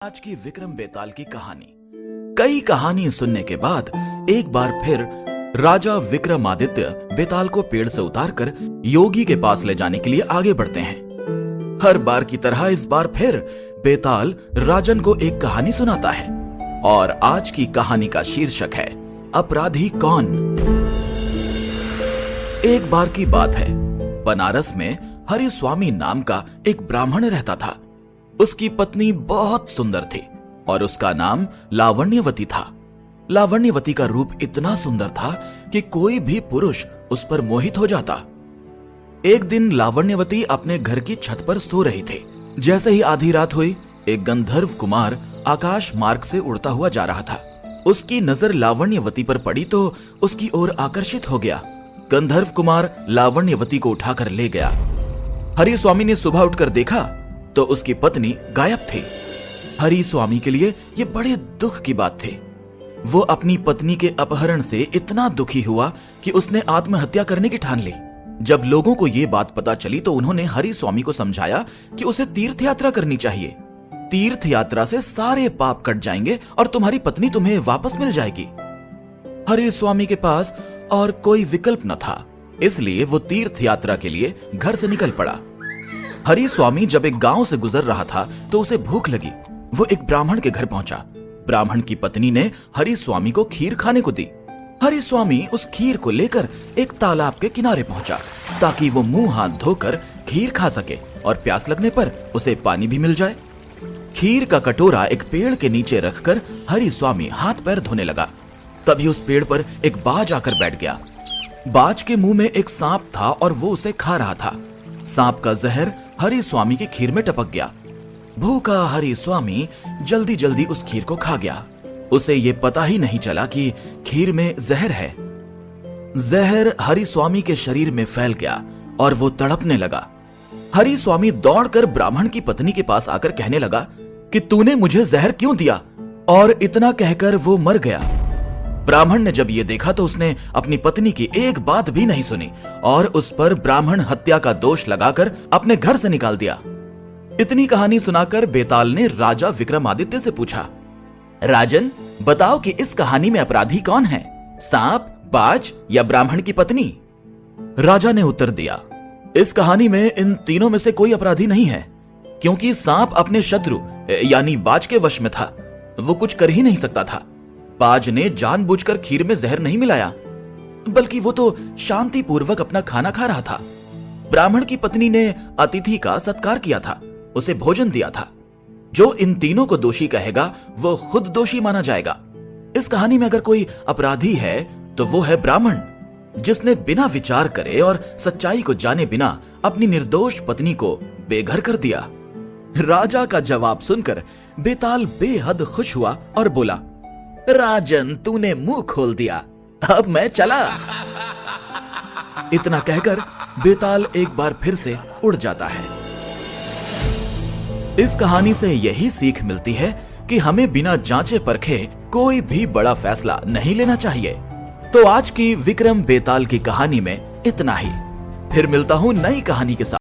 आज की विक्रम बेताल की कहानी। कई कहानी सुनने के बाद एक बार फिर राजा विक्रमादित्य बेताल को पेड़ से उतारकर योगी के पास ले जाने के लिए आगे बढ़ते हैं। हर बार की तरह इस बार फिर बेताल राजन को एक कहानी सुनाता है और आज की कहानी का शीर्षक है अपराधी कौन। एक बार की बात है, बनारस में हरि स्वामी नाम का एक ब्राह्मण रहता था। उसकी पत्नी बहुत सुंदर थी और उसका नाम लावण्यवती था। लावण्यवती का रूप इतना सुंदर था कि कोई भी पुरुष उस पर मोहित हो जाता। एक दिन लावण्यवती अपने घर की छत पर सो रही थी। जैसे ही आधी रात हुई, एक गंधर्व कुमार आकाश मार्ग से उड़ता हुआ जा रहा था। उसकी नजर लावण्यवती पर पड़ी तो उसकी ओर आकर्षित हो गया। गंधर्व कुमार लावण्यवती को उठाकर ले गया। हरि स्वामी ने सुबह उठकर देखा तो उसकी पत्नी गायब थी। हरि स्वामी के लिए यह बड़े दुख की बात थी। वो अपनी पत्नी के अपहरण से इतना दुखी हुआ कि उसने आत्महत्या करने की ठान ली। जब लोगों को ये बात पता चली तो उन्होंने हरि स्वामी को समझाया कि उसे तीर्थ यात्रा करनी चाहिए। तीर्थ यात्रा से सारे पाप कट जाएंगे और तुम्हारी पत्नी तुम्हें वापस मिल जाएगी। हरि स्वामी के पास और कोई विकल्प न था, इसलिए वो तीर्थ यात्रा के लिए घर से निकल पड़ा। हरि स्वामी जब एक गांव से गुजर रहा था तो उसे भूख लगी। वो एक ब्राह्मण के घर पहुंचा। ब्राह्मण की पत्नी ने हरि स्वामी को खीर खाने को दी। हरि स्वामी उस खीर को लेकर एक तालाब के किनारे पहुंचा ताकि वो मुंह हाथ धोकर खीर खा सके और प्यास लगने पर उसे पानी भी मिल जाए। खीर का कटोरा एक पेड़ के नीचे रखकर हरि स्वामी हाथ पैर धोने लगा। तभी उस पेड़ पर एक बाज आकर बैठ गया। बाज के मुंह में एक सांप था और वो उसे खा रहा था। सांप का जहर हरि स्वामी की खीर में टपक गया। भूखा हरि स्वामी जल्दी जल्दी उस खीर को खा गया। उसे ये पता ही नहीं चला कि खीर में जहर है। जहर हरि स्वामी के शरीर में फैल गया और वो तड़पने लगा। हरि स्वामी दौड़कर ब्राह्मण की पत्नी के पास आकर कहने लगा कि तूने मुझे जहर क्यों दिया, और इतना कहकर वो मर गया। ब्राह्मण ने जब ये देखा तो उसने अपनी पत्नी की एक बात भी नहीं सुनी और उस पर ब्राह्मण हत्या का दोष लगाकर अपने घर से निकाल दिया। इतनी कहानी सुनाकर बेताल ने राजा विक्रमादित्य से पूछा, राजन बताओ कि इस कहानी में अपराधी कौन है, सांप, बाज या ब्राह्मण की पत्नी? राजा ने उत्तर दिया, इस कहानी में इन तीनों में से कोई अपराधी नहीं है, क्योंकि सांप अपने शत्रु यानी बाज के वश में था। वो कुछ कर ही नहीं सकता था। बाज ने जानबूझकर खीर में जहर नहीं मिलाया, बल्कि वो तो शांतिपूर्वक अपना खाना खा रहा था। ब्राह्मण की पत्नी ने अतिथि का सत्कार किया था, उसे भोजन दिया था। जो इन तीनों को दोषी कहेगा वो खुद दोषी माना जाएगा। इस कहानी में अगर कोई अपराधी है तो वो है ब्राह्मण, जिसने बिना विचार करे और सच्चाई को जाने बिना अपनी निर्दोष पत्नी को बेघर कर दिया। राजा का जवाब सुनकर बेताल बेहद खुश हुआ और बोला, राजन तूने मुंह खोल दिया, अब मैं चला। इतना कहकर बेताल एक बार फिर से उड़ जाता है। इस कहानी से यही सीख मिलती है कि हमें बिना जांचे परखे कोई भी बड़ा फैसला नहीं लेना चाहिए। तो आज की विक्रम बेताल की कहानी में इतना ही। फिर मिलता हूं नई कहानी के साथ।